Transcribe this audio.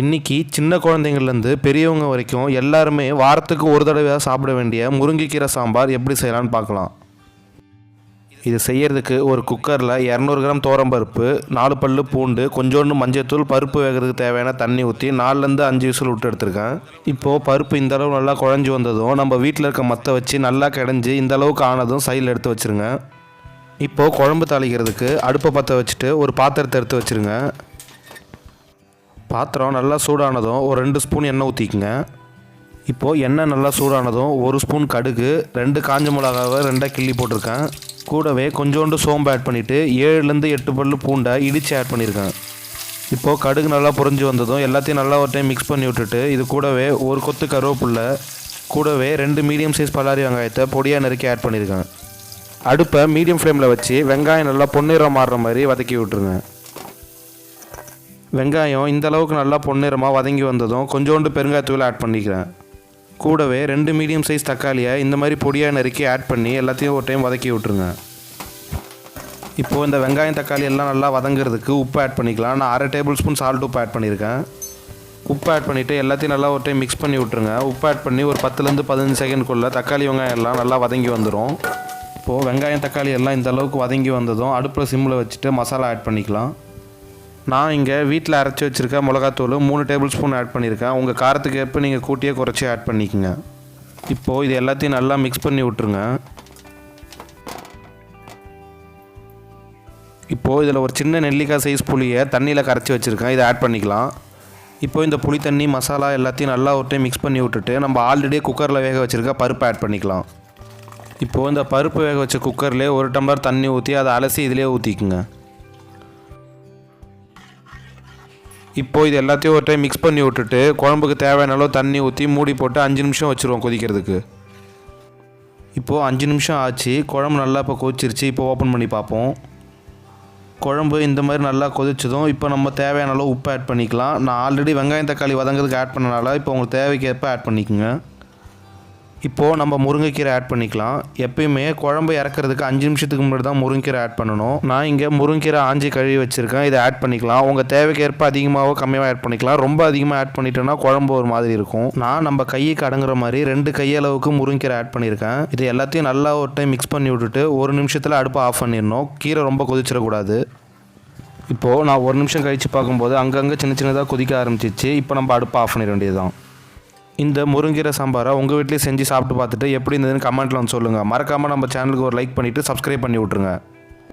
இன்றைக்கி சின்ன குழந்தைங்கள்லேருந்து பெரியவங்க வரைக்கும் எல்லாருமே வாரத்துக்கு ஒரு தடவையாக சாப்பிட வேண்டிய முருங்கைக்கீரை சாம்பார் எப்படி செய்யலான்னு பார்க்கலாம். இது செய்கிறதுக்கு ஒரு குக்கரில் 200 கிராம் துவரம்பருப்பு, 4 பல்லு பூண்டு, கொஞ்சோண்டு மஞ்சள்தூள், பருப்பு வேகிறதுக்கு தேவையான தண்ணி ஊற்றி 4லேருந்து 5 விசில் விட்டு எடுத்துருக்கேன். இப்போது பருப்பு இந்தளவு நல்லா குழஞ்சி வந்ததும் நம்ம வீட்டில் இருக்க மற்ற வச்சு நல்லா கிடஞ்சி இந்தளவுக்கு ஆனதும் சைடில் எடுத்து வச்சுருங்க. இப்போது குழம்பு தாளிக்கிறதுக்கு அடுப்பை பற்ற வச்சுட்டு ஒரு பாத்திரத்தை எடுத்து வச்சுருங்க. பாத்திரம் நல்லா சூடானதும் ஒரு 2 ஸ்பூன் எண்ணெய் ஊற்றிக்குங்க. இப்போது எண்ணெய் நல்லா சூடானதும் 1 ஸ்பூன் கடுகு, 2 காஞ்ச மிளகாவை 2 கிள்ளி போட்டிருக்கேன். கூடவே கொஞ்சோண்டு சோம்பு ஆட் பண்ணிவிட்டு 7லேருந்து 8 பல்லு பூண்டை இடித்து ஆட் பண்ணியிருக்கேன். இப்போது கடுகு நல்லா பொரிஞ்சு வந்ததும் எல்லாத்தையும் நல்லா ஒரு டைம் மிக்ஸ் பண்ணி விட்டுட்டு இது கூடவே ஒரு கொத்து கருவேப்பில்லை, கூடவே 2 மீடியம் சைஸ் பல்லாரி வெங்காயத்தை பொடியாக நறுக்கி ஆட் பண்ணியிருக்கேன். அடுப்பை மீடியம் ஃப்ளேமில் வச்சு வெங்காயம் நல்லா பொன்னிறம் மாறுற மாதிரி வதக்கி விட்டுருங்க. வெங்காயம் இந்த அளவுக்கு நல்லா பொன்னிறமாக வதங்கி வந்ததும் கொஞ்சோண்டு பெருங்காயத்தூள் ஆட் பண்ணிக்கிறேன். கூடவே 2 மீடியம் சைஸ் தக்காளியை இந்த மாதிரி பொடியாக நறுக்கி ஆட் பண்ணி எல்லாத்தையும் ஒரு டைம் வதக்கி விட்டுருங்க. இப்போது இந்த வெங்காயம் தக்காளி எல்லாம் நல்லா வதங்கிறதுக்கு உப்பு ஆட் பண்ணிக்கலாம். நான் 1/2 டேபிள் ஸ்பூன் சால்ட் உப்பு ஆட் பண்ணியிருக்கேன். உப்பு ஆட் பண்ணிவிட்டு எல்லாத்தையும் நல்லா ஒரு டைம் மிக்ஸ் பண்ணி விட்ருங்க. உப்பு ஆட் பண்ணி ஒரு 10லேருந்து 15 செகண்ட்குள்ளே தக்காளி வெங்காயம் எல்லாம் நல்லா வதங்கி வந்துடும். இப்போது வெங்காயம் தக்காளி எல்லாம் இந்த அளவுக்கு வதங்கி வந்ததும் அடுப்பில் சிம்மில் வச்சுட்டு மசாலா ஆட் பண்ணிக்கலாம். நான் இங்கே வீட்டில் அரைச்சி வச்சுருக்க மிளகாத்தூள் 3 டேபிள் ஸ்பூன் ஆட் பண்ணியிருக்கேன். உங்கள் காரத்துக்கு ஏற்ப நீங்கள் கூட்டியே குறைச்சி ஆட் பண்ணிக்கோங்க. இப்போது இது எல்லாத்தையும் நல்லா மிக்ஸ் பண்ணி விட்ருங்க. இப்போது இதில் ஒரு சின்ன நெல்லிக்காய் சைஸ் புளியை தண்ணியில் கரைச்சி வச்சுருக்கேன். இதை ஆட் பண்ணிக்கலாம். இப்போது இந்த புளி தண்ணி மசாலா எல்லாத்தையும் நல்லா ஒரு டைம் மிக்ஸ் பண்ணி விட்டுட்டு நம்ம ஆல்ரெடி குக்கரில் வேக வச்சுருக்க பருப்பை ஆட் பண்ணிக்கலாம். இப்போது இந்த பருப்பு வேக வச்ச குக்கர்லேயே 1 டம்ளர் தண்ணி ஊற்றி அதை அலசி இதிலே ஊற்றிக்குங்க. இப்போது இது எல்லாத்தையும் ஒரு டைம் மிக்ஸ் பண்ணி விட்டுட்டு குழம்புக்கு தேவையான அளவு தண்ணி ஊற்றி மூடி போட்டு 5 நிமிஷம் வச்சுருவோம் கொதிக்கிறதுக்கு. இப்போது 5 நிமிஷம் ஆச்சு. குழம்பு நல்லா இப்போ கொதிச்சிருச்சு. இப்போ ஓப்பன் பண்ணி பார்ப்போம். குழம்பு இந்த மாதிரி நல்லா கொதிச்சதும் இப்போ நம்ம தேவையான அளவு உப்பு ஆட் பண்ணிக்கலாம். நான் ஆல்ரெடி வெங்காயம் தக்காளி வதங்கிறதுக்கு ஆட் பண்ணனால இப்போ உங்களுக்கு தேவைக்கு ஏற்ப ஆட் பண்ணிக்கோங்க. இப்போது நம்ம முருங்கைக்கீரை ஆட் பண்ணிக்கலாம். எப்பயுமே குழம்பு இறக்கிறதுக்கு 5 நிமிஷத்துக்கு முன்னாடி தான் முருங்கைக்கீரை ஆட் பண்ணணும். நான் இங்கே முருங்கைக்கீரை ஆஞ்சி கழுவி வச்சுருக்கேன். இதை ஆட் பண்ணிக்கலாம். உங்கள் தேவைக்கு ஏற்ப அதிகமாகவோ கம்மியாக ஆட் பண்ணிக்கலாம். ரொம்ப அதிகமாக ஆட் பண்ணிட்டோன்னா குழம்பு ஒரு மாதிரி இருக்கும். நான் நம்ம கைக்கு அடங்குற மாதிரி 2 கையளவுக்கு முருங்கைக்கீரை ஆட் பண்ணியிருக்கேன். இது எல்லாத்தையும் நல்லா ஒரு டைம் மிக்ஸ் பண்ணி விட்டுட்டு 1 நிமிஷத்தில் அடுப்பை ஆஃப் பண்ணிடணும். கீரை ரொம்ப கொதிச்சிடக்கூடாது. இப்போது நான் 1 நிமிஷம் கழித்து பார்க்கும்போது அங்கங்கே சின்ன சின்னதாக கொதிக்க ஆரம்பிச்சிச்சு. இப்போ நம்ம அடுப்பை ஆஃப் பண்ணிட வேண்டியது தான். இந்த முருங்கீரை சாம்பாரை உங்கள் வீட்லேயே செஞ்சு சாப்பிட்டு பார்த்துட்டு எப்படி இருந்ததுன்னு கமெண்ட்டில் வந்து சொல்லுங்கள். மறக்காமல் நம்ம சேனலுக்கு ஒரு லைக் பண்ணிவிட்டு சப்ஸ்கிரைப் பண்ணி விட்ருங்க.